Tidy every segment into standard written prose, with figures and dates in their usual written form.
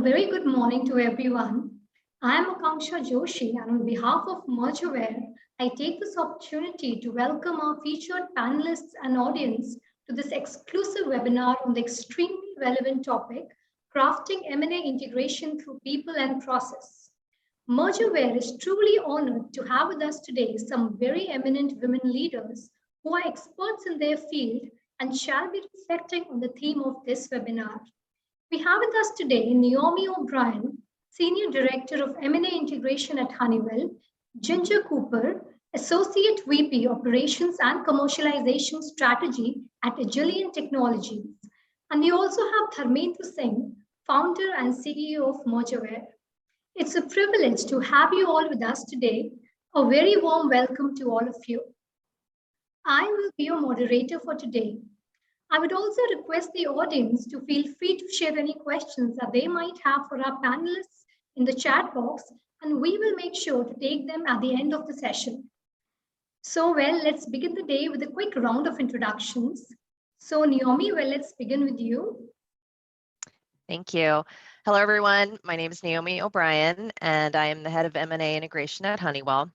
very good morning to everyone. I am Akanksha Joshi, and on behalf of MergerWare, I take this opportunity to welcome our featured panelists and audience to this exclusive webinar on the extremely relevant topic, crafting M&A integration through people and process. MergerWare is truly honored to have with us today some very eminent women leaders who are experts in their field and shall be reflecting on the theme of this webinar. We have with us today Naomi O'Brien, Senior Director of M&A Integration at Honeywell, Ginger Cooper, Associate VP Operations and Commercialization Strategy at Agilient Technologies. And we also have Dharmendra Singh, Founder and CEO of MergerWare. It's a privilege to have you all with us today. A very warm welcome to all of you. I will be your moderator for today. I would also request the audience to feel free to share any questions that they might have for our panelists in the chat box, and we will make sure to take them at the end of the session. So, let's begin the day with a quick round of introductions. So, Naomi, let's begin with you. Thank you. Hello, everyone. My name is Naomi O'Brien, and I am the head of M&A Integration at Honeywell.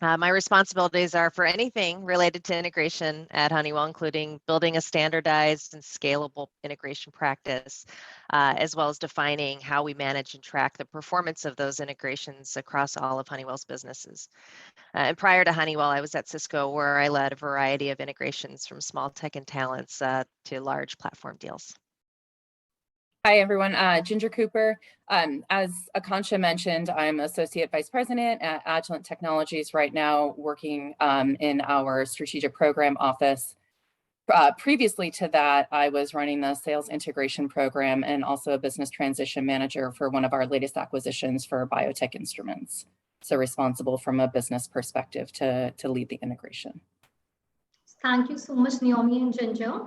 My responsibilities are for anything related to integration at Honeywell, including building a standardized and scalable integration practice, as well as defining how we manage and track the performance of those integrations across all of Honeywell's businesses. And prior to Honeywell, I was at Cisco, where I led a variety of integrations from small tech and talents to large platform deals. Hi, everyone. Ginger Cooper. As Akanksha mentioned, I'm Associate Vice President at Agilient Technologies right now, working in our strategic program office. Previously to that, I was running the sales integration program and also a business transition manager for one of our latest acquisitions for biotech instruments. So responsible from a business perspective to lead the integration. Thank you so much, Naomi and Ginger.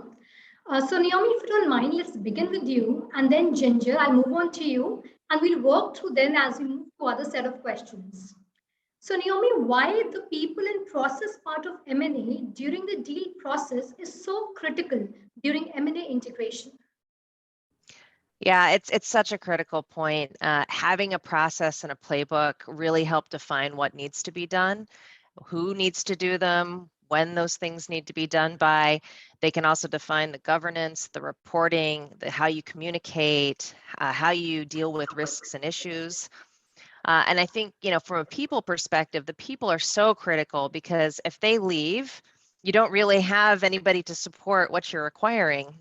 So Naomi, if you don't mind, let's begin with you, and then Ginger, I'll move on to you, and we'll work through then as we move to other set of questions. So Naomi, why the people and process part of M&A during the deal process is so critical during M&A integration? Yeah, it's such a critical point. Having a process and a playbook really help define what needs to be done, who needs to do them, when those things need to be done by. They can also define the governance, the reporting, how you communicate, how you deal with risks and issues. And I think, from a people perspective, the people are so critical, because if they leave, you don't really have anybody to support what you're acquiring.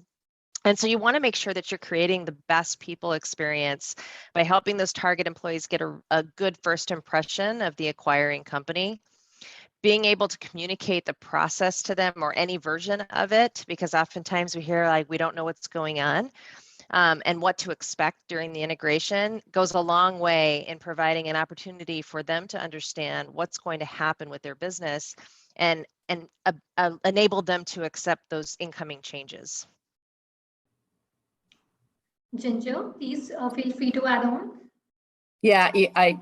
And so you want to make sure that you're creating the best people experience by helping those target employees get a good first impression of the acquiring company. Being able to communicate the process to them, or any version of it, because oftentimes we hear we don't know what's going on, and what to expect during the integration goes a long way in providing an opportunity for them to understand what's going to happen with their business and enable them to accept those incoming changes. Ginger, please feel free to add on. Yeah, I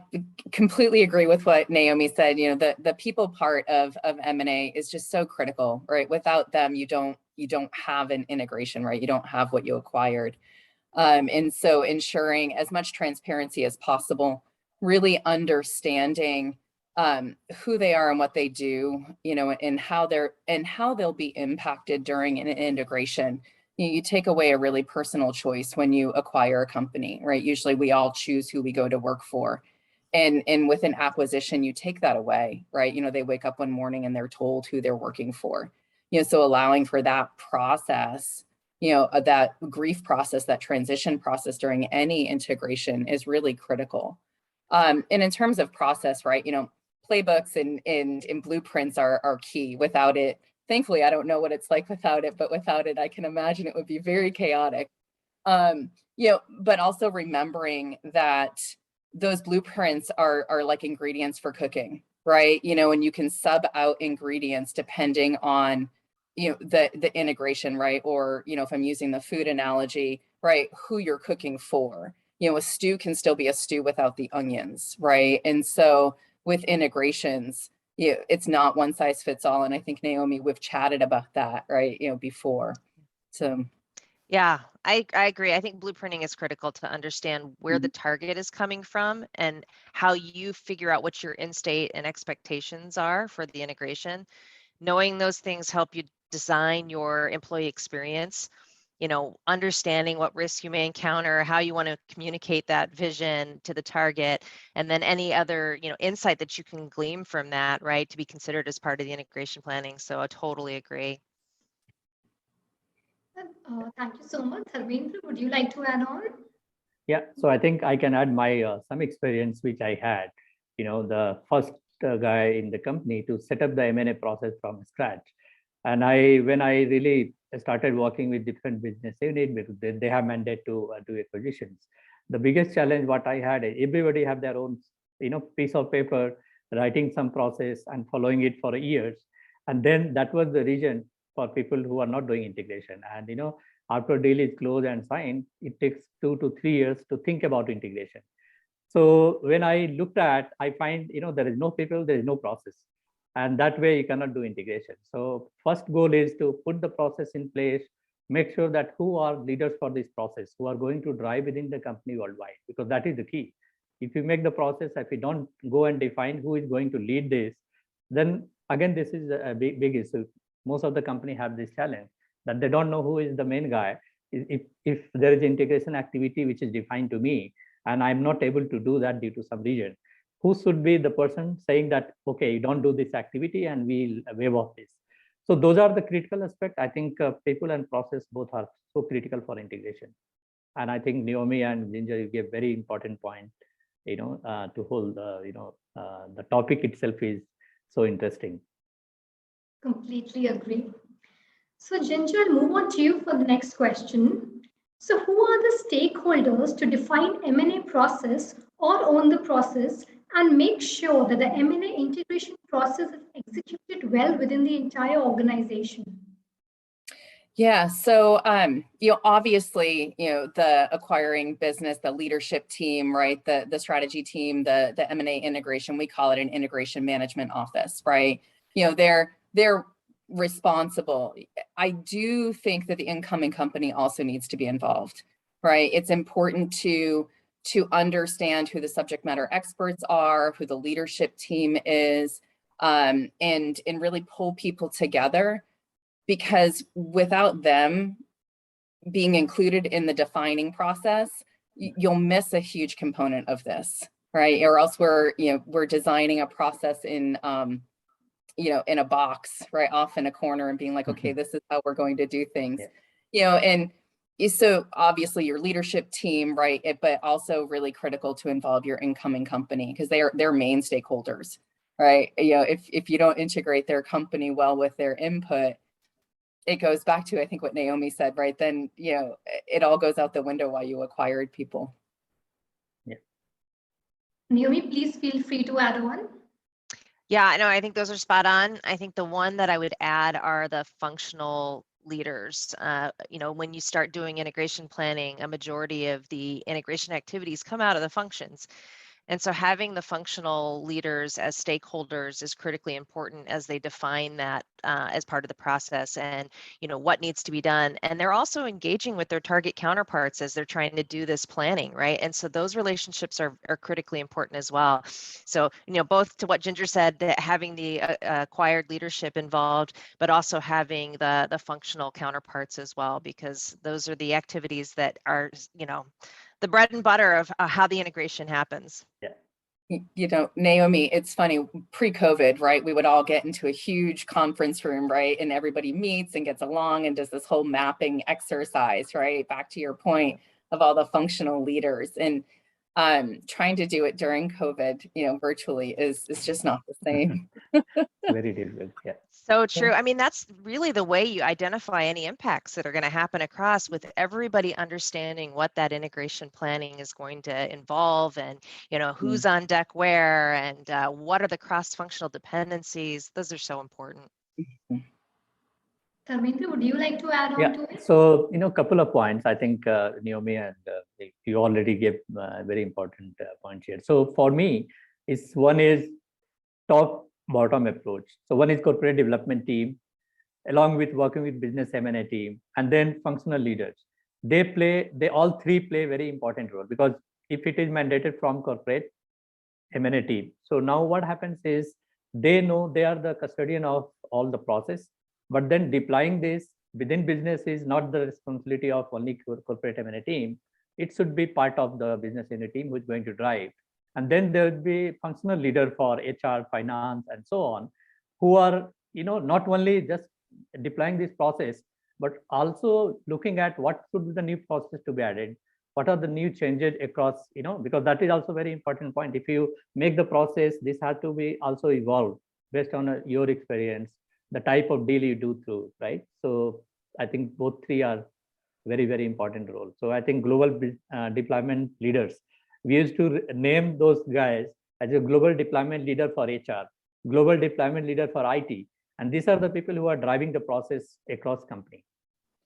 completely agree with what Naomi said. The people part of M&A is just so critical, right? Without them, you don't have an integration, right? You don't have what you acquired. And so ensuring as much transparency as possible, really understanding who they are and what they do, and how they'll be impacted during an integration. You take away a really personal choice when you acquire a company, right? Usually we all choose who we go to work for. And with an acquisition, you take that away, right? They wake up one morning and they're told who they're working for. So allowing for that process, that grief process, that transition process during any integration is really critical. And in terms of process, right, playbooks and blueprints are key. Without it, thankfully, I don't know what it's like without it, but without it, I can imagine it would be very chaotic. But also remembering that those blueprints are like ingredients for cooking, right? And you can sub out ingredients depending on, the integration, right? Or, if I'm using the food analogy, right, who you're cooking for. A stew can still be a stew without the onions, right? And so with integrations, it's not one size fits all. And I think, Naomi, we've chatted about that, right, before. So Yeah, I agree. I think blueprinting is critical to understand where the target is coming from and how you figure out what your end state and expectations are for the integration. Knowing those things help you design your employee experience, understanding what risks you may encounter, how you want to communicate that vision to the target, and then any other, insight that you can glean from that, right, to be considered as part of the integration planning. So I totally agree. Thank you so much. Dharmendra, would you like to add on? Yeah, so I think I can add my some experience which I had. The first guy in the company to set up the M&A process from scratch. And when I really started working with different business units, they have mandate to do acquisitions. The biggest challenge what I had, everybody have their own, piece of paper, writing some process and following it for years. And then that was the reason for people who are not doing integration. And, after deal is closed and signed, it takes 2 to 3 years to think about integration. So when I looked at, I find, there is no people, there is no process. And that way you cannot do integration. So first goal is to put the process in place, make sure that who are leaders for this process, who are going to drive within the company worldwide, because that is the key. If you make the process, if you don't go and define who is going to lead this, then again, this is a big issue. Most of the company have this challenge that they don't know who is the main guy. If there is integration activity which is defined to me, and I'm not able to do that due to some reason, who should be the person saying that, okay, you don't do this activity and we'll waive off this. So those are the critical aspects. I think people and process both are so critical for integration. And I think Naomi and Ginger, you gave very important point, to hold, the topic itself is so interesting. Completely agree. So Ginger, I'll move on to you for the next question. So who are the stakeholders to define M&A process or own the process and make sure that the M&A integration process is executed well within the entire organization? Yeah, so obviously, the acquiring business, the leadership team, right, the strategy team, the M&A integration, we call it an integration management office, right? They're responsible. I do think that the incoming company also needs to be involved, right? It's important to understand who the subject matter experts are, who the leadership team is, and really pull people together, because without them being included in the defining process, you'll miss a huge component of this, right? Or else we're designing a process in in a box, right, off in a corner, and being like, okay, this is how we're going to do things. And so obviously your leadership team, right, but also really critical to involve your incoming company, because they're main stakeholders, right? If you don't integrate their company well with their input, it goes back to, I think, what Naomi said, right? Then, it all goes out the window while you acquired people. Yeah. Naomi, please feel free to add on. Yeah, no, I think those are spot on. I think the one that I would add are the functional leaders. When you start doing integration planning, a majority of the integration activities come out of the functions. And so having the functional leaders as stakeholders is critically important as they define that as part of the process and, what needs to be done. And they're also engaging with their target counterparts as they're trying to do this planning, right? And so those relationships are critically important as well. So, both to what Ginger said, that having the acquired leadership involved, but also having the functional counterparts as well, because those are the activities that are, the bread and butter of how the integration happens. Yeah. Naomi, it's funny, pre-COVID, right? We would all get into a huge conference room, right? And everybody meets and gets along and does this whole mapping exercise, right? Back to your point of all the functional leaders. And trying to do it during COVID, virtually is just not the same. Very difficult, yeah. So true. I mean, that's really the way you identify any impacts that are going to happen across, with everybody understanding what that integration planning is going to involve, and who's on deck where, and what are the cross-functional dependencies. Those are so important. Dharmendra, would you like to add on to it? So, a couple of points. I think Naomi and you already gave very important points here. So for me, one is top-bottom approach. So one is corporate development team, along with working with business M&A team, and then functional leaders. they all three play very important role, because if it is mandated from corporate M&A team, so now what happens is they know they are the custodian of all the process, but then deploying this within business is not the responsibility of only corporate M&A team. It should be part of the business unit team who's going to drive. And then there will be functional leader for HR, finance, and so on, who are, not only just deploying this process, but also looking at what should be the new process to be added, what are the new changes across, because that is also very important point. If you make the process, this has to be also evolved based on your experience, the type of deal you do through, right? So I think both three are very, very important role. So I think global deployment leaders, we used to name those guys as a global deployment leader for HR, global deployment leader for IT. And these are the people who are driving the process across company.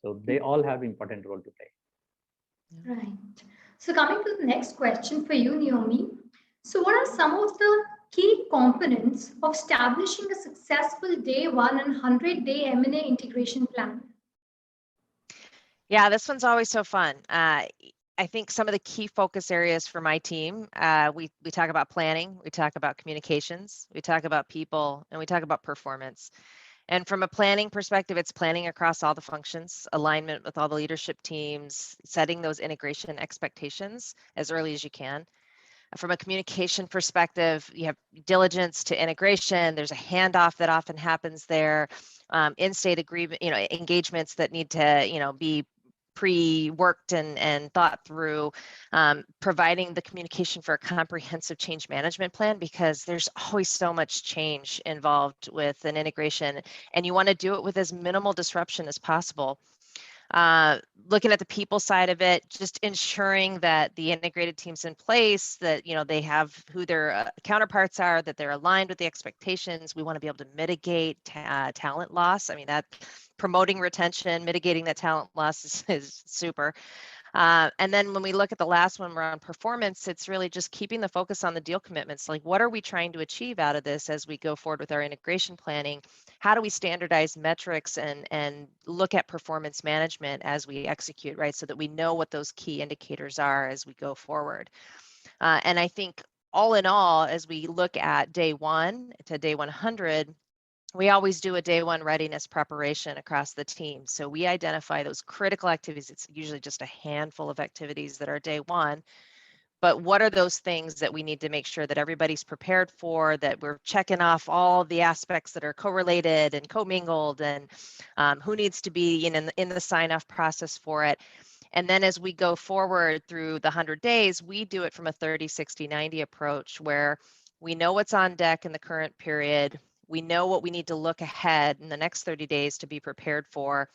So they all have important role to play. Right. So coming to the next question for you, Naomi. So what are some of the key components of establishing a successful day 1 and 100-day M&A integration plan? Yeah, this one's always so fun. I think some of the key focus areas for my team, we talk about planning, we talk about communications, we talk about people, and we talk about performance. And from a planning perspective, it's planning across all the functions, alignment with all the leadership teams, setting those integration expectations as early as you can. From a communication perspective, you have diligence to integration. There's a handoff that often happens there, in-state agreement, engagements that need to, be pre-worked and thought through, providing the communication for a comprehensive change management plan, because there's always so much change involved with an integration, and you want to do it with as minimal disruption as possible. Looking at the people side of it, just ensuring that the integrated team's in place, that they have who their counterparts are, that they're aligned with the expectations. We want to be able to mitigate talent loss. I mean, that promoting retention, mitigating that talent loss is super. And then when we look at the last one, we're on performance, it's really just keeping the focus on the deal commitments. Like, what are we trying to achieve out of this as we go forward with our integration planning? How do we standardize metrics and look at performance management as we execute, right? So that we know what those key indicators are as we go forward. And I think all in all, as we look at day 1 to day 100, we always do a day 1 readiness preparation across the team. So we identify those critical activities. It's usually just a handful of activities that are day 1. But what are those things that we need to make sure that everybody's prepared for, that we're checking off all the aspects that are correlated and commingled, and who needs to be in the sign-off process for it. And then as we go forward through the 100 days, we do it from a 30, 60, 90 approach, where we know what's on deck in the current period. We know what we need to look ahead in the next 30 days to be prepared for.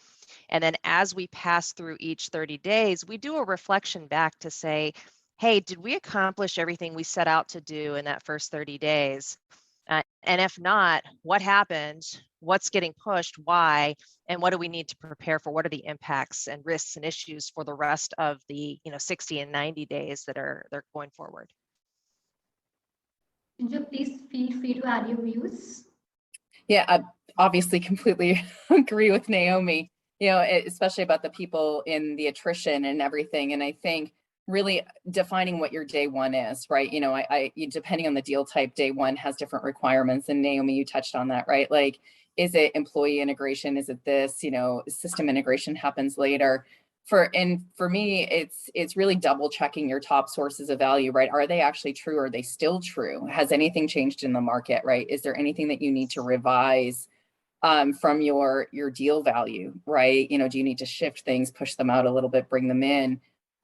And then as we pass through each 30 days, we do a reflection back to say, hey, did we accomplish everything we set out to do in that first 30 days? And if not, what happened? What's getting pushed? Why? And what do we need to prepare for? What are the impacts and risks and issues for the rest of the 60 and 90 days that they're going forward? Ginger, please feel free to add your views. Yeah, I obviously completely agree with Naomi, especially about the people in the attrition and everything. And I think really defining what your day 1 is, right? Depending on the deal type, day 1 has different requirements. And Naomi, you touched on that, right? Like, is it employee integration? Is it this, system integration happens later. For me, it's really double checking your top sources of value, right? Are they actually true? Are they still true? Has anything changed in the market, right? Is there anything that you need to revise from your deal value, right? Do you need to shift things, push them out a little bit, bring them in?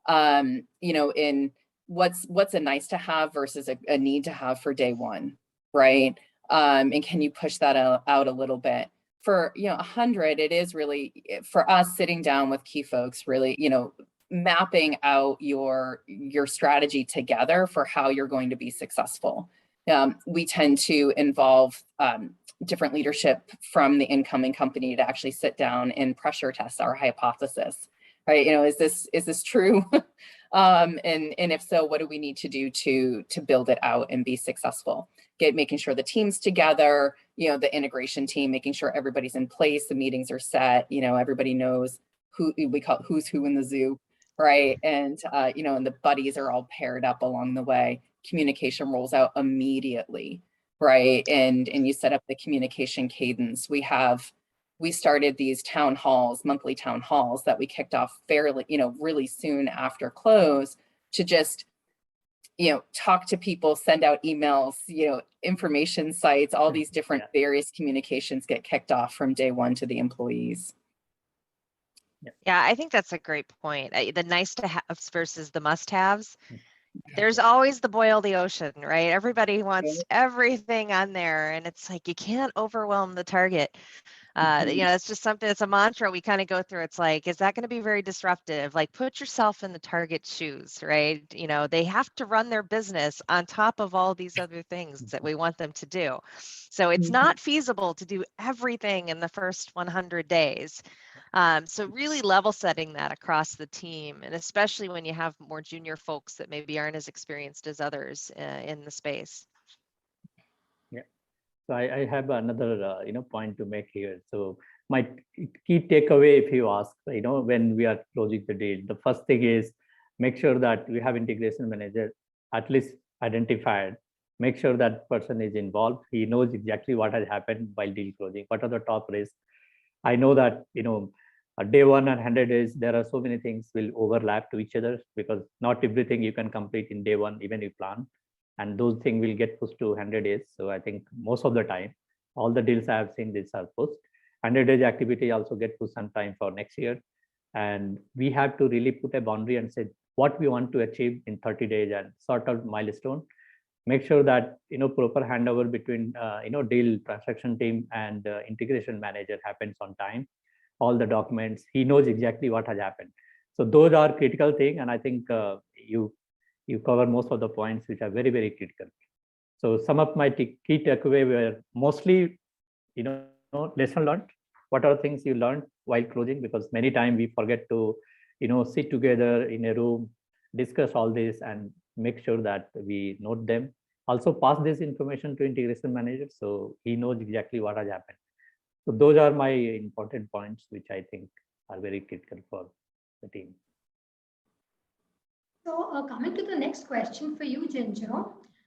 In what's a nice to have versus a need to have for day 1, right? And can you push that out a little bit? For 100, it is really for us sitting down with key folks, really, mapping out your strategy together for how you're going to be successful. We tend to involve different leadership from the incoming company to actually sit down and pressure test our hypothesis, right? Is this true? And if so, what do we need to do to build it out and be successful? Making sure the team's together, the integration team, making sure everybody's in place, the meetings are set, everybody knows who we call who's who in the zoo, right? And and the buddies are all paired up along the way. Communication rolls out immediately, right? And you set up the communication cadence. We started these town halls, monthly town halls that we kicked off fairly, really soon after close, to just talk to people, send out emails, information sites, all these different various communications get kicked off from day one to the employees. Yeah, I think that's a great point. The nice to haves versus the must haves. There's always the boil the ocean, right? Everybody wants everything on there, and it's like you can't overwhelm the target. It's just something, it's a mantra we kind of go through. It's like, is that going to be very disruptive? Like, put yourself in the target's shoes, right? They have to run their business on top of all these other things that we want them to do. So it's not feasible to do everything in the first 100 days. So really level setting that across the team, and especially when you have more junior folks that maybe aren't as experienced as others in the space. So I have another point to make here. So my key takeaway, if you ask, when we are closing the deal, the first thing is make sure that we have integration manager at least identified. Make sure that person is involved. He knows exactly what has happened while deal closing. What are the top risks? I know that day 1 and 100 days, there are so many things will overlap to each other, because not everything you can complete in day 1, even if you plan. And those things will get pushed to 100 days. So I think most of the time, all the deals I have seen, this are pushed. 100 days activity also get pushed sometime for next year. And we have to really put a boundary and say what we want to achieve in 30 days and sort out milestone. Make sure that proper handover between deal transaction team and integration manager happens on time. All the documents, he knows exactly what has happened. So those are critical things, and I think you cover most of the points which are very, very critical. So some of my key takeaway were mostly, lesson learned. What are things you learned while closing? Because many times we forget to, sit together in a room, discuss all this, and make sure that we note them. Also pass this information to integration manager, so he knows exactly what has happened. So those are my important points, which I think are very critical for the team. So coming to the next question for you, Ginger.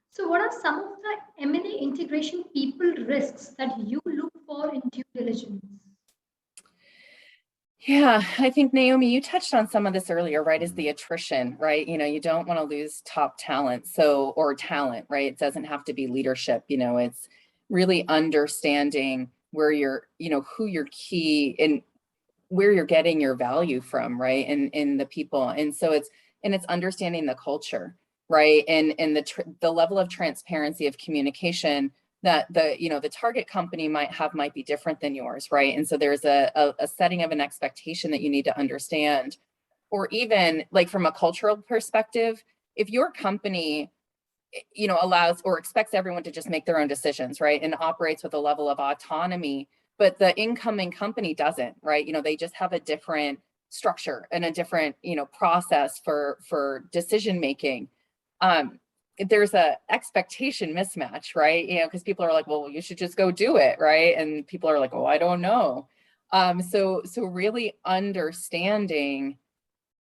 So what are some of the M&A integration people risks that you look for in due diligence? Yeah, I think, Naomi, you touched on some of this earlier, right? Is the attrition, right? You don't want to lose top talent, or talent, right? It doesn't have to be leadership. It's really understanding where you're, who your key and where you're getting your value from, right? And in the people. And so it's understanding the culture, right? And the level of transparency of communication that the target company might be different than yours, right? And so there's a setting of an expectation that you need to understand. Or even like from a cultural perspective, if your company allows or expects everyone to just make their own decisions, right, and operates with a level of autonomy, but the incoming company doesn't, right? They just have a different structure and a different process for decision making. There's a expectation mismatch, right? Because people are like, well, you should just go do it, right? And people are like, oh, I don't know. So really understanding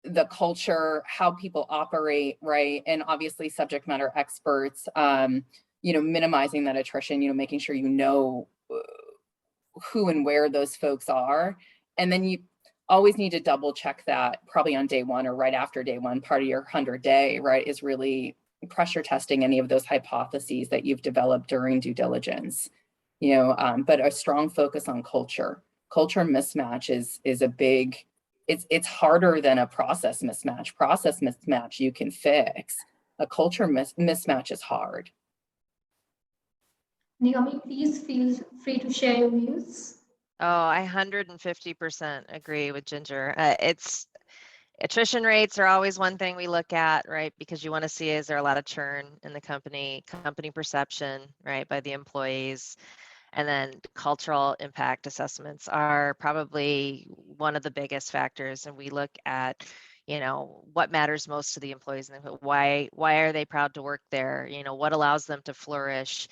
the culture, how people operate, right? And obviously subject matter experts, minimizing that attrition, making sure who and where those folks are. And then you always need to double check that probably on day 1 or right after day 1. Part of your 100-day, right, is really pressure testing any of those hypotheses that you've developed during due diligence. But a strong focus on culture mismatch is a big, it's harder than a process mismatch. Process mismatch you can fix. A culture mismatch is hard. Naomi, please feel free to share your views. Oh, I 150% agree with Ginger. Attrition rates are always one thing we look at, right? Because you want to see, is there a lot of churn in the company perception, right, by the employees. And then cultural impact assessments are probably one of the biggest factors. And we look at, what matters most to the employees and why are they proud to work there? What allows them to flourish?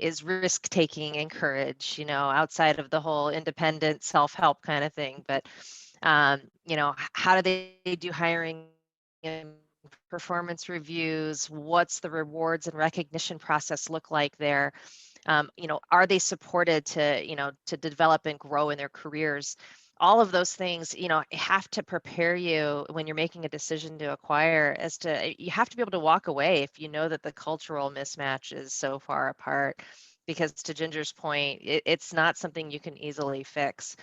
Is risk taking encouraged, outside of the whole independent self-help kind of thing. But How do they do hiring and performance reviews? What's the rewards and recognition process look like there? Are they supported to develop and grow in their careers? All of those things, have to prepare you when you're making a decision to acquire you have to be able to walk away if you know that the cultural mismatch is so far apart, because to Ginger's point, it's not something you can easily fix.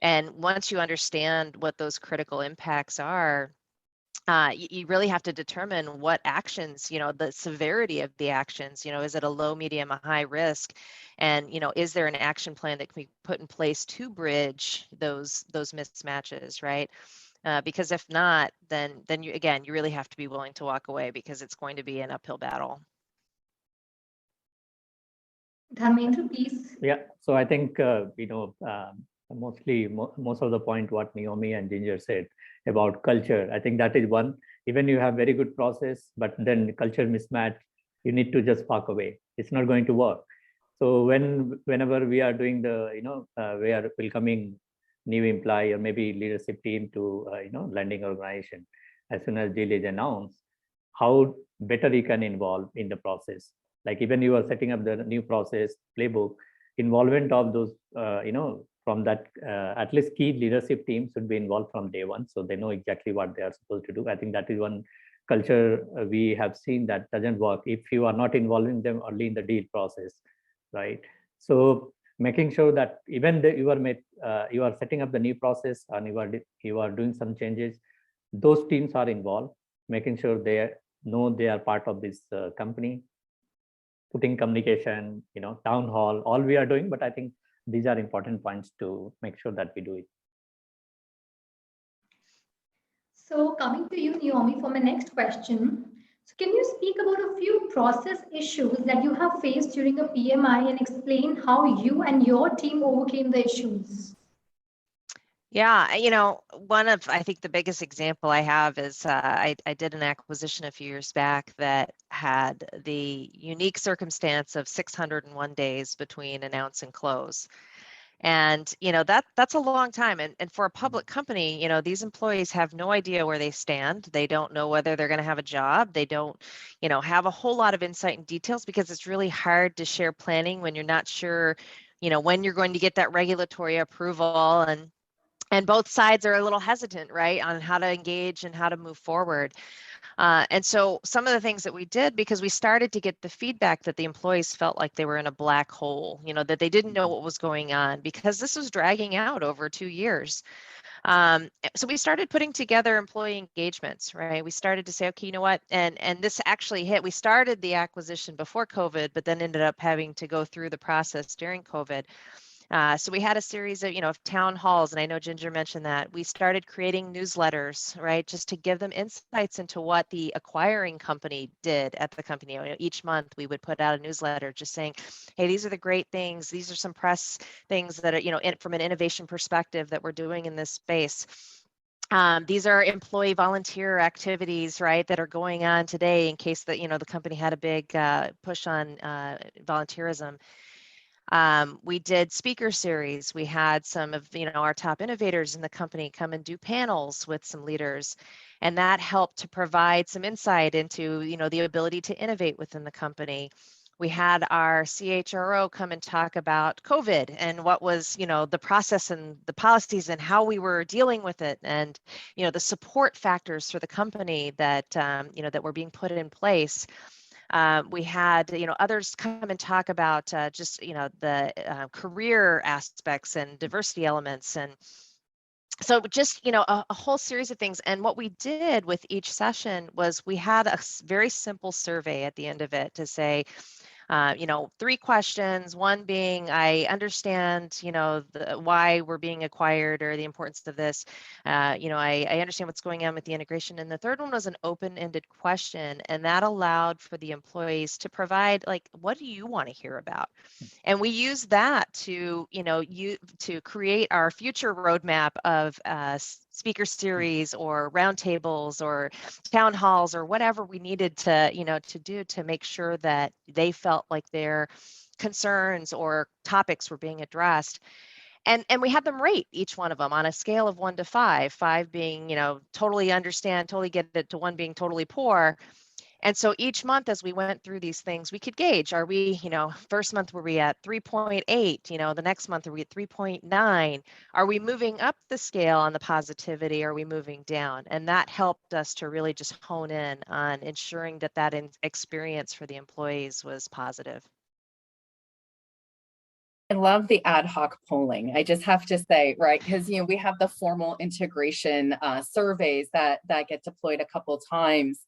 And once you understand what those critical impacts are, you really have to determine what actions, the severity of the actions, is it a low, medium, a high risk? And, is there an action plan that can be put in place to bridge those mismatches, right? Because if not, then you really have to be willing to walk away, because it's going to be an uphill battle. Dharmendra, please. Yeah, so I think, most of the point what Naomi and Ginger said about culture, I think that is one. Even you have very good process, but then culture mismatch, you need to just walk away. It's not going to work. So whenever we are doing we are welcoming new employee or maybe leadership team to lending organization, as soon as deal is announced, how better you can involve in the process. Like even you are setting up the new process playbook, involvement of those from that at least key leadership team should be involved from day one, so they know exactly what they are supposed to do. I think that is one culture we have seen that doesn't work if you are not involving them early in the deal process, right? So making sure that even you are setting up the new process and you are doing some changes, those teams are involved, making sure they know they are part of this company, putting communication, town hall, all we are doing. But I think these are important points to make sure that we do it. So coming to you, Naomi, for my next question. So can you speak about a few process issues that you have faced during a PMI and explain how you and your team overcame the issues? Yeah, one of, I think the biggest example I have is I did an acquisition a few years back that had the unique circumstance of 601 days between announce and close. And, that's a long time. And for a public company, these employees have no idea where they stand. They don't know whether they're going to have a job. They don't, have a whole lot of insight and details, because it's really hard to share planning when you're not sure, when you're going to get that regulatory approval, and both sides are a little hesitant, right, on how to engage and how to move forward. And so some of the things that we did, because we started to get the feedback that the employees felt like they were in a black hole, that they didn't know what was going on, because this was dragging out over 2 years. So we started putting together employee engagements, right? We started to say, okay, you know what? And this actually hit. We started the acquisition before COVID, but then ended up having to go through the process during COVID. So we had a series of town halls, and I know Ginger mentioned that. We started creating newsletters, right, just to give them insights into what the acquiring company did at the company. Each month we would put out a newsletter just saying, hey, these are the great things. These are some press things that are, from an innovation perspective that we're doing in this space. These are employee volunteer activities, right, that are going on today in case that, the company had a big push on volunteerism. We did speaker series. We had some of our top innovators in the company come and do panels with some leaders, and that helped to provide some insight into the ability to innovate within the company. We had our CHRO come and talk about COVID and what was the process and the policies and how we were dealing with it, and the support factors for the company that that were being put in place. We had, others come and talk about just, the career aspects and diversity elements. And so just, a whole series of things. And what we did with each session was we had a very simple survey at the end of it to say, 3 questions, one being, I understand, why we're being acquired or the importance of this. I understand what's going on with the integration. And the third one was an open-ended question. And that allowed for the employees to provide, like, what do you want to hear about? And we use that to, to create our future roadmap of speaker series or roundtables or town halls or whatever we needed to, to do to make sure that they felt like their concerns or topics were being addressed. And we had them rate each one of them on a scale of 1 to 5, 5 being, totally understand, totally get it, to 1 being totally poor. And so each month as we went through these things, we could gauge, are we, first month were we at 3.8, the next month are we at 3.9? Are we moving up the scale on the positivity? Are we moving down? And that helped us to really just hone in on ensuring that experience for the employees was positive. I love the ad hoc polling. I just have to say, right, because we have the formal integration surveys that get deployed a couple times,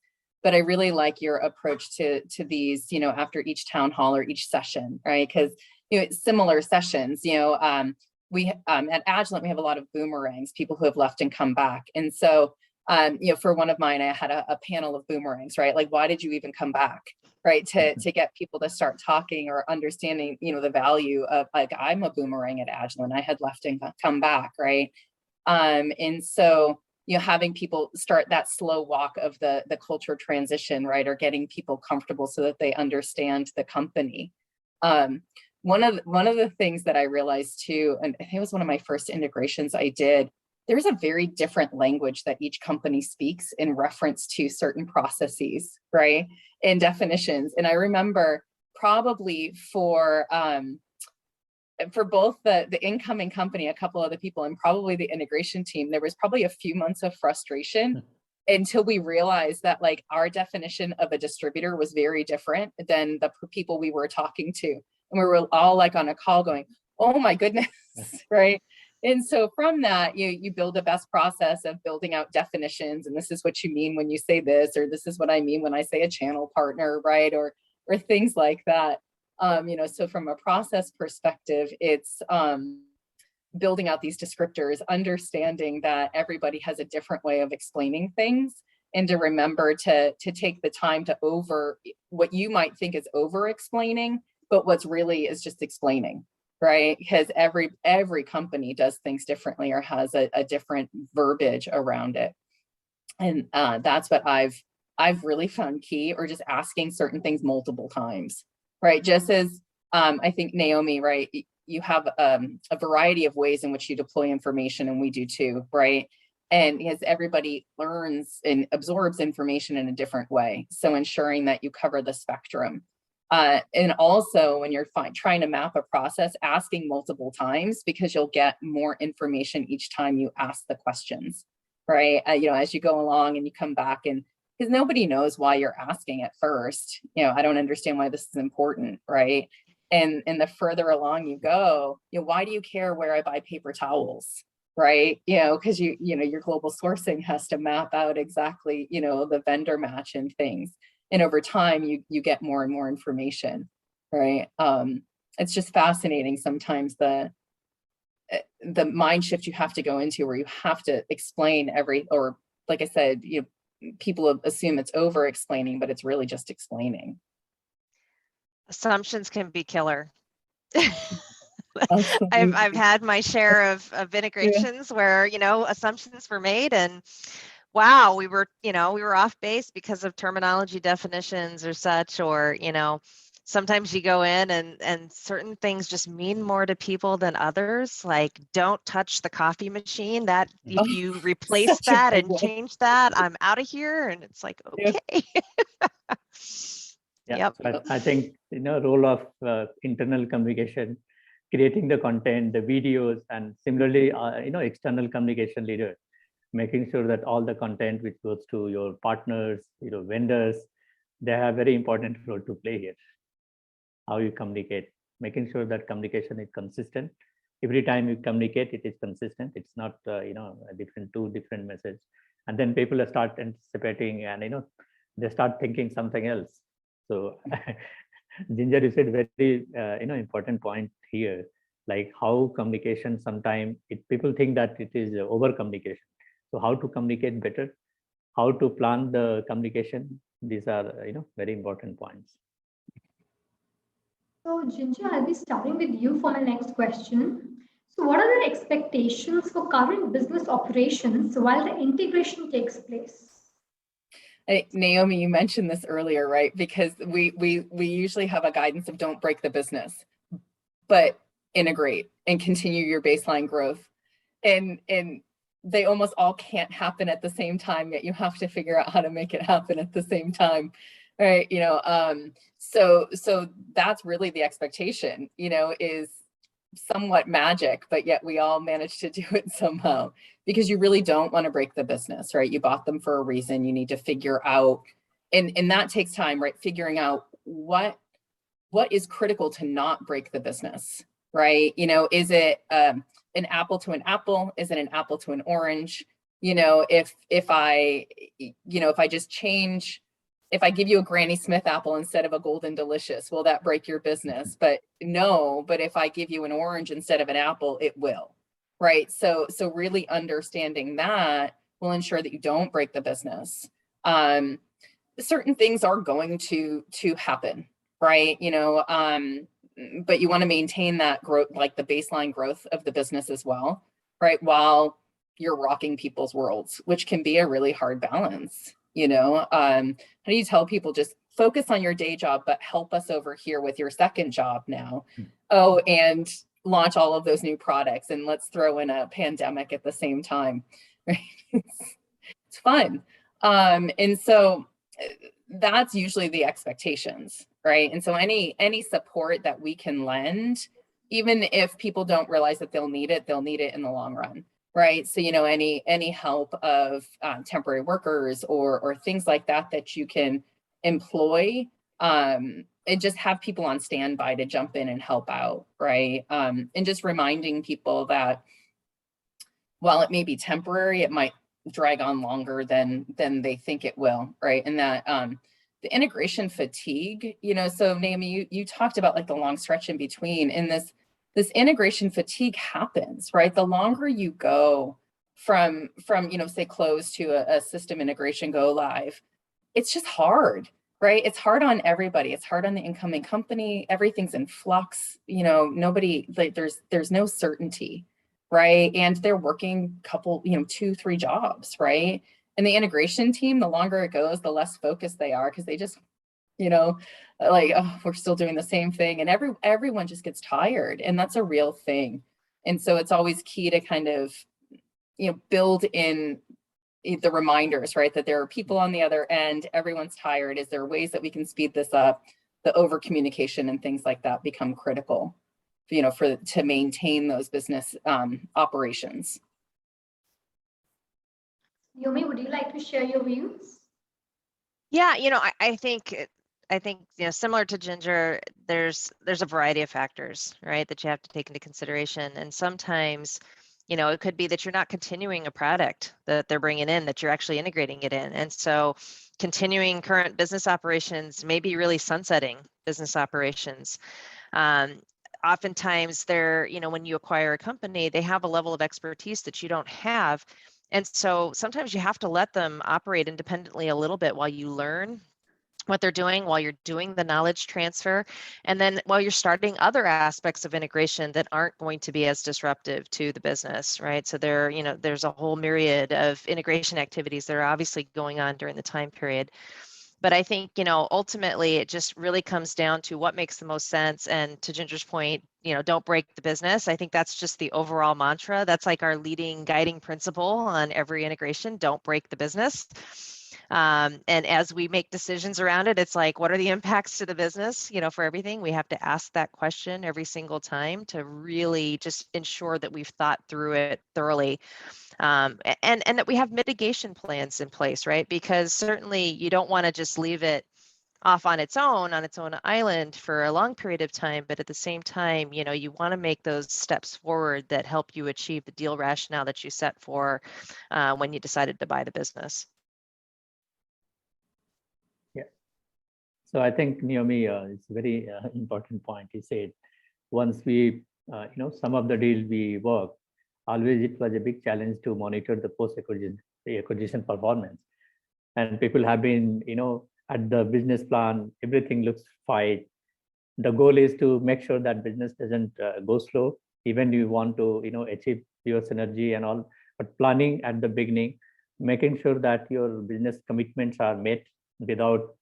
but I really like your approach to these, after each town hall or each session, right? Because similar sessions, we at Agilent we have a lot of boomerangs, people who have left and come back, and so for one of mine, I had a panel of boomerangs, right? Like, why did you even come back? Right, to get people to start talking or understanding, the value of, like, I'm a boomerang at Agilent, I had left and come back, right? And so, having people start that slow walk of the culture transition, right, or getting people comfortable so that they understand the company. One of the things that I realized too, and I think it was one of my first integrations I did, there's a very different language that each company speaks in reference to certain processes, right? And definitions. And I remember probably for both the incoming company, a couple other people, and probably the integration team, there was probably a few months of frustration until we realized that, like, our definition of a distributor was very different than the people we were talking to. And we were all like on a call going, oh my goodness, right? And so from that, you build a best process of building out definitions, and this is what you mean when you say this, or this is what I mean when I say a channel partner, right? Or things like that. So from a process perspective, it's building out these descriptors, understanding that everybody has a different way of explaining things, and to remember to take the time to what you might think is over explaining, but what's really is just explaining. Right, because every company does things differently or has a different verbiage around it, and that's what I've really found key, or just asking certain things multiple times, right? Just as I think Naomi, right, you have a variety of ways in which you deploy information, and we do too, right? And because everybody learns and absorbs information in a different way, so ensuring that you cover the spectrum. And also when you're trying to map a process, asking multiple times, because you'll get more information each time you ask the questions, right? As you go along and you come back, and because nobody knows why you're asking at first, I don't understand why this is important, right? And the further along you go, why do you care where I buy paper towels? Right, because your global sourcing has to map out exactly, the vendor match and things. And over time, you get more and more information, right? It's just fascinating sometimes the mind shift you have to go into, where you have to explain or like I said, people assume it's over explaining, but it's really just explaining. Assumptions can be killer. I've had my share of integrations where, assumptions were made, and wow, we were off base because of terminology definitions or such, or, sometimes you go in and certain things just mean more to people than others. Like, don't touch the coffee machine. That if you replace that and change that, I'm out of here. And it's like, okay. Yeah, so I think, role of internal communication, creating the content, the videos, and similarly, external communication leaders, making sure that all the content which goes to your partners, vendors, they have very important role to play here. How you communicate, making sure that communication is consistent. Every time you communicate, it is consistent. It's not, two different messages. And then people start anticipating, and, they start thinking something else. So Ginger, you said very, important point here, like how communication sometimes people think that it is over communication. So how to communicate better, how to plan the communication. These are, very important points. So Ginger, I'll be starting with you for my next question. So what are the expectations for current business operations while the integration takes place? Naomi, you mentioned this earlier, right? Because we usually have a guidance of don't break the business. But integrate and continue your baseline growth. And they almost all can't happen at the same time, yet you have to figure out how to make it happen at the same time, right? So that's really the expectation, is somewhat magic, but yet we all manage to do it somehow, because you really don't want to break the business, right? You bought them for a reason. You need to figure out, and that takes time, right? Figuring out what is critical to not break the business, right? Is it an apple to an apple? Is it an apple to an orange? If I just change, if I give you a Granny Smith apple instead of a Golden Delicious, will that break your business? But no, but if I give you an orange instead of an apple, it will, right? So really understanding that will ensure that you don't break the business. Certain things are going to happen, right? But you want to maintain that growth, like the baseline growth of the business as well, right? While you're rocking people's worlds, which can be a really hard balance. How do you tell people, just focus on your day job, but help us over here with your second job now? Oh, and launch all of those new products, and let's throw in a pandemic at the same time, right? It's fun. And so that's usually the expectations, right? And so any support that we can lend, even if people don't realize that they'll need it in the long run, right? So, any help of temporary workers or things like that you can employ, and just have people on standby to jump in and help out, right? And just reminding people that while it may be temporary, it might drag on longer than they think it will, right? And that the integration fatigue, so Naomi, you talked about like the long stretch in between, and this integration fatigue happens, right? The longer you go from say close to a system integration go live, it's just hard, right? It's hard on everybody. It's hard on the incoming company. Everything's in flux. Nobody, like there's no certainty, right? And they're working couple, 2-3 jobs, right? And the integration team, the longer it goes, the less focused they are, because they just, like, oh, we're still doing the same thing, and everyone just gets tired, and that's a real thing. And so it's always key to kind of, build in the reminders, right? That there are people on the other end, everyone's tired. Is there ways that we can speed this up? The over communication and things like that become critical, to maintain those business operations. Naomi, would you like to share your views? Yeah, I think similar to Ginger, there's a variety of factors, right, that you have to take into consideration. And sometimes, it could be that you're not continuing a product that they're bringing in, that you're actually integrating it in. And so continuing current business operations may be really sunsetting business operations. Oftentimes they're, when you acquire a company, they have a level of expertise that you don't have. And so sometimes you have to let them operate independently a little bit while you learn what they're doing, while you're doing the knowledge transfer, and then while you're starting other aspects of integration that aren't going to be as disruptive to the business, right? So there's a whole myriad of integration activities that are obviously going on during the time period. But I think, ultimately it just really comes down to what makes the most sense. And to Ginger's point, don't break the business. I think that's just the overall mantra. That's like our leading guiding principle on every integration: don't break the business. And as we make decisions around it, it's like, what are the impacts to the business? For everything, we have to ask that question every single time to really just ensure that we've thought through it thoroughly. And that we have mitigation plans in place, right? Because certainly you don't want to just leave it off on its own island for a long period of time. But at the same time, you want to make those steps forward that help you achieve the deal rationale that you set for when you decided to buy the business. Yeah. So I think, Naomi, it's a very important point. You said once we, some of the deals we work, always it was a big challenge to monitor the post-acquisition performance. And people have been, at the business plan, everything looks fine. The goal is to make sure that business doesn't go slow. Even you want to, achieve your synergy and all, but planning at the beginning, making sure that your business commitments are met without,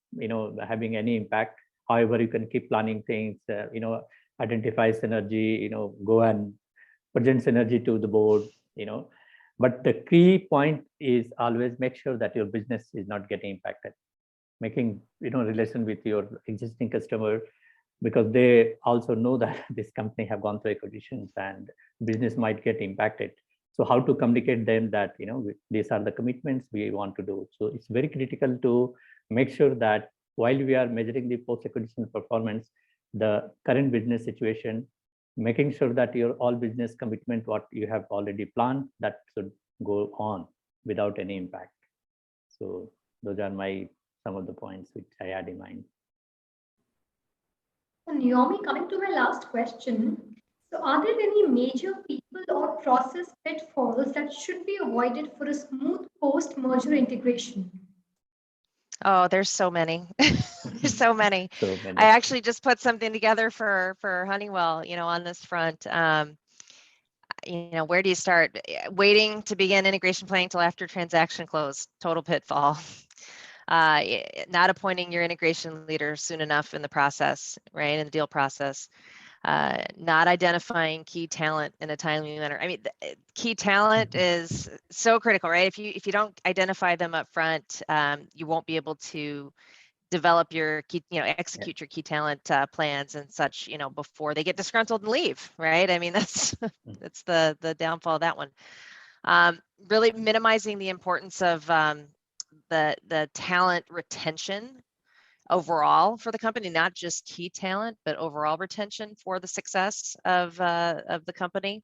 having any impact. However, you can keep planning things, identify synergy, go and present synergy to the board, but the key point is always make sure that your business is not getting impacted, making, relation with your existing customer, because they also know that this company have gone through acquisitions and business might get impacted. So how to communicate them that, these are the commitments we want to do. So it's very critical to make sure that while we are measuring the post-acquisition performance, the current business situation, making sure that your all business commitment, what you have already planned, that should go on without any impact. So those are some of the points which I had in mind. Naomi, coming to my last question. So are there any major people or process pitfalls that should be avoided for a smooth post-merger integration? Oh, there's so many. There's so many. So many. I actually just put something together for Honeywell, on this front. Where do you start? Waiting to begin integration planning till after transaction close, total pitfall. Not appointing your integration leader soon enough in the process, right? In the deal process. Not identifying key talent in a timely manner. I mean, key talent is so critical, right? If you don't identify them up front, you won't be able to develop your key, execute your key talent plans and such, before they get disgruntled and leave, right? I mean, that's the downfall of that one. Really minimizing the importance of the talent retention overall for the company, not just key talent, but overall retention for the success of the company.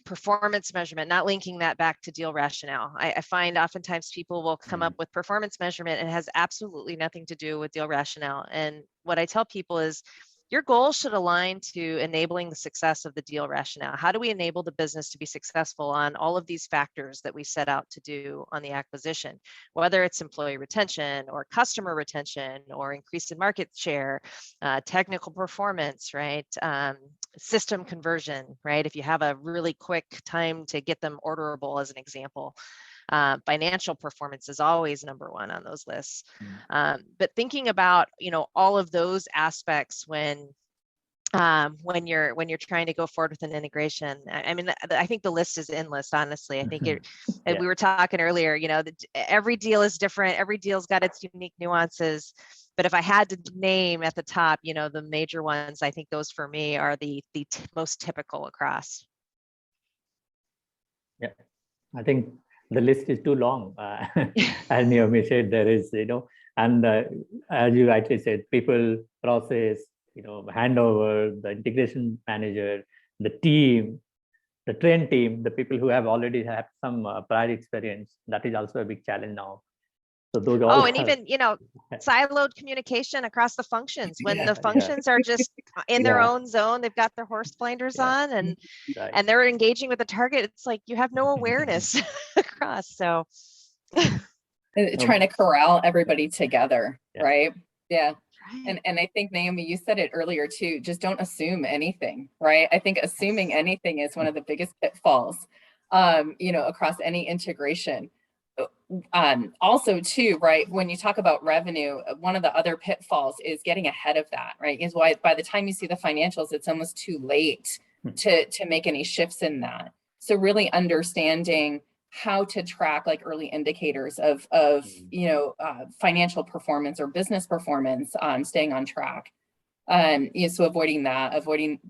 Performance measurement, not linking that back to deal rationale. I find oftentimes people will come up with performance measurement and it has absolutely nothing to do with deal rationale. And what I tell people is your goal should align to enabling the success of the deal rationale. How do we enable the business to be successful on all of these factors that we set out to do on the acquisition, whether it's employee retention or customer retention or increase in market share, technical performance, right? System conversion, right? If you have a really quick time to get them orderable, as an example. Financial performance is always number one on those lists. But thinking about, all of those aspects when you're trying to go forward with an integration, I mean, I think the list is endless, honestly. I think we were talking earlier, every deal is different. Every deal's got its unique nuances. But if I had to name at the top, the major ones, I think those for me are the most typical across. Yeah, I think the list is too long. As Naomi said, there is, and as you rightly said, people, process, handover, the integration manager, the team, the trained team, the people who have already had some prior experience. That is also a big challenge now. So those all and even, siloed communication across the functions. When the functions are just in their own zone, they've got their horse blinders on and they're engaging with the target. It's like you have no awareness across. So trying to corral everybody together, right? Yeah. And I think, Naomi, you said it earlier too, just don't assume anything, right? I think assuming anything is one of the biggest pitfalls, across any integration. Also too, right, when you talk about revenue, one of the other pitfalls is getting ahead of that, right? Is why by the time you see the financials, it's almost too late to make any shifts in that. So really understanding how to track like early indicators of financial performance or business performance, staying on track. So avoiding,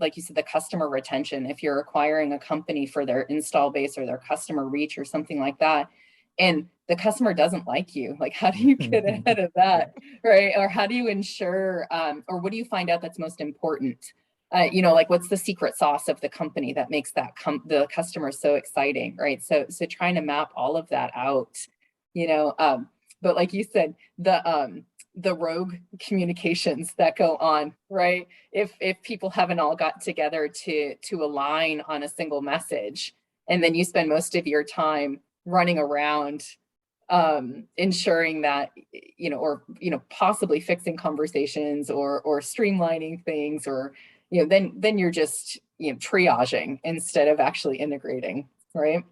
like you said, the customer retention. If you're acquiring a company for their install base or their customer reach or something like that, and the customer doesn't like you, like how do you get ahead of that, right? Or how do you ensure, or what do you find out that's most important? Like what's the secret sauce of the company that makes that the customer so exciting, right? So trying to map all of that out, but like you said, the rogue communications that go on, right? If people haven't all got together to align on a single message, and then you spend most of your time running around ensuring that, or possibly fixing conversations or streamlining things, or then you're just triaging instead of actually integrating, right?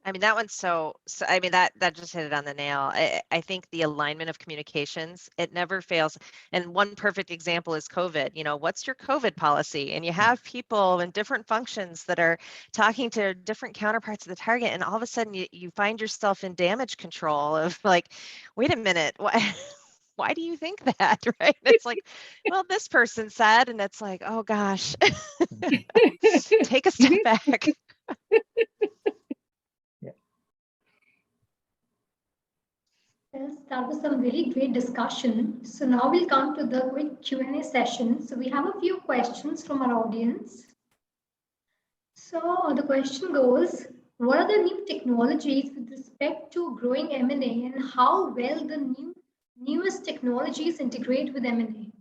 I mean, that one's so I mean, that just hit it on the nail. I think the alignment of communications, it never fails. And one perfect example is COVID. You know, what's your COVID policy? And you have people in different functions that are talking to different counterparts of the target, and all of a sudden you find yourself in damage control of like, wait a minute, why do you think that? Right? It's like, well, this person said, and it's like, oh gosh, take a step back. Yes, that was some really great discussion. So now we'll come to the quick Q&A session. So we have a few questions from our audience. So the question goes, what are the new technologies with respect to growing M&A, and how well the newest technologies integrate with M&A?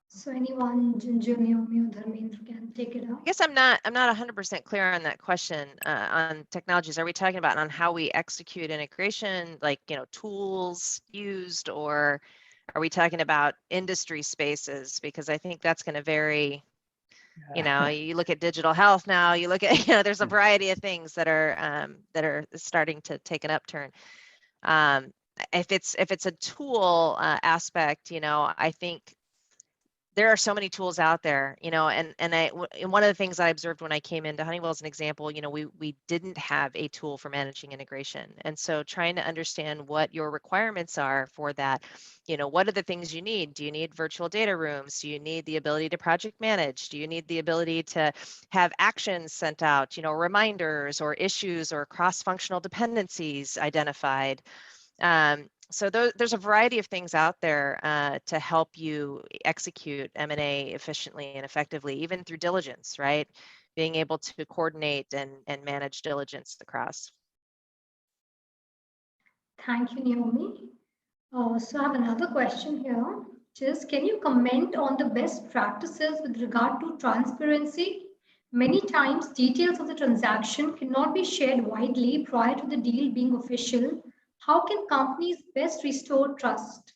So anyone, Ginger, Naomi, or Dharmendra can take it up. I guess I'm not 100% clear on that question on technologies. Are we talking about on how we execute integration, like, you know, tools used, or are we talking about industry spaces? Because I think that's going to vary. You know, you look at digital health now, you look at, you know, there's a variety of things that are starting to take an upturn. If it's a tool aspect, you know, I think there are so many tools out there, you know, and one of the things I observed when I came into Honeywell as an example, you know, we didn't have a tool for managing integration. And so trying to understand what your requirements are for that, you know, what are the things you need? Do you need virtual data rooms? Do you need the ability to project manage? Do you need the ability to have actions sent out, you know, reminders or issues or cross-functional dependencies identified? So there's a variety of things out there to help you execute M&A efficiently and effectively, even through diligence, right? Being able to coordinate and manage diligence across. Thank you, Naomi. So I have another question here. Just can you comment on the best practices with regard to transparency? Many times, details of the transaction cannot be shared widely prior to the deal being official. How can companies best restore trust?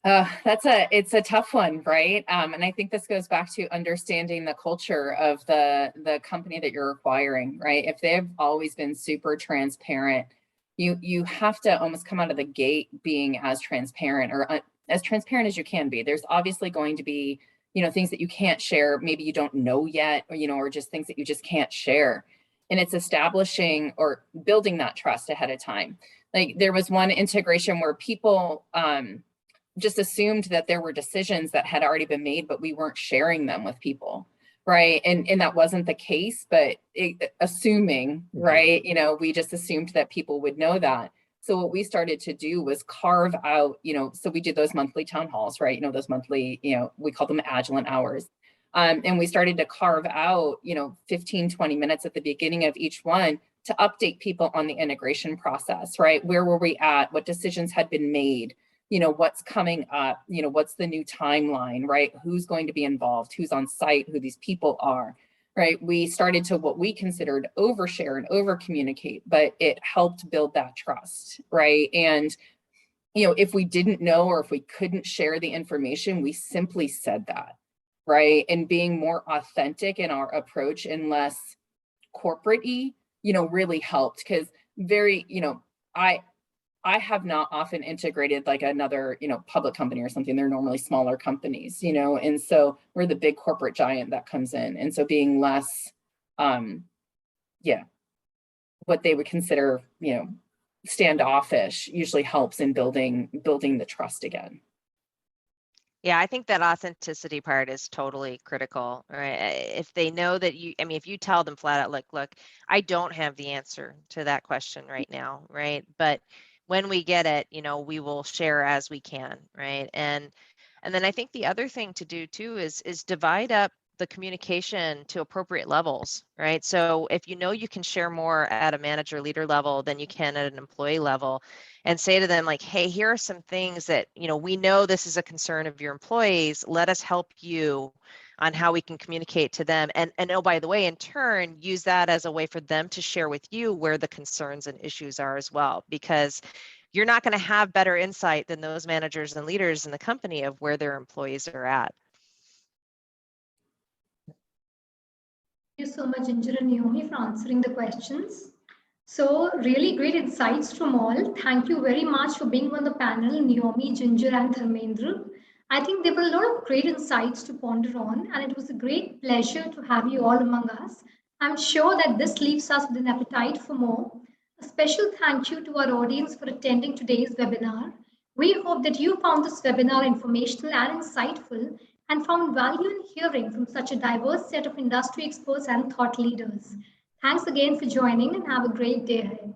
It's a tough one, right? And I think this goes back to understanding the culture of the company that you're acquiring, right? If they've always been super transparent, you have to almost come out of the gate being as transparent or as transparent as you can be. There's obviously going to be, you know, things that you can't share, maybe you don't know yet, or, you know, or just things that you just can't share. And it's establishing or building that trust ahead of time. Like there was one integration where people just assumed that there were decisions that had already been made, but we weren't sharing them with people, right? And that wasn't the case, but assuming, right? You know, we just assumed that people would know that. So what we started to do was carve out, you know, so we did those monthly town halls, right? You know, those monthly, you know, we call them Agilient hours. And we started to carve out, you know, 15, 20 minutes at the beginning of each one to update people on the integration process, right? Where were we at? What decisions had been made? You know, what's coming up? You know, what's the new timeline, right? Who's going to be involved? Who's on site? Who these people are, right? We started to what we considered overshare and over communicate, but it helped build that trust, right? And, you know, if we didn't know or if we couldn't share the information, we simply said that. Right. And being more authentic in our approach and less corporate-y, you know, really helped because very, you know, I have not often integrated like another, you know, public company or something. They're normally smaller companies, you know, and so we're the big corporate giant that comes in. And so being less, what they would consider, you know, standoffish usually helps in building the trust again. Yeah, I think that authenticity part is totally critical, right? If they know that you, I mean, if you tell them flat out, look, I don't have the answer to that question right now, right? But when we get it, you know, we will share as we can, right? And then I think the other thing to do too is divide up the communication to appropriate levels, right? So if you know you can share more at a manager leader level than you can at an employee level, and say to them like, hey, here are some things that, you know, we know this is a concern of your employees. Let us help you on how we can communicate to them. And oh, by the way, in turn, use that as a way for them to share with you where the concerns and issues are as well, because you're not going to have better insight than those managers and leaders in the company of where their employees are at. you so much, Ginger and Naomi, for answering the questions. So really great insights from all. Thank you very much for being on the panel, Naomi, Ginger, and Dharmendra. I think there were a lot of great insights to ponder on, and it was a great pleasure to have you all among us. I'm sure that this leaves us with an appetite for more. A special thank you to our audience for attending today's webinar. We hope that you found this webinar informational and insightful and found value in hearing from such a diverse set of industry experts and thought leaders. Thanks again for joining and have a great day ahead.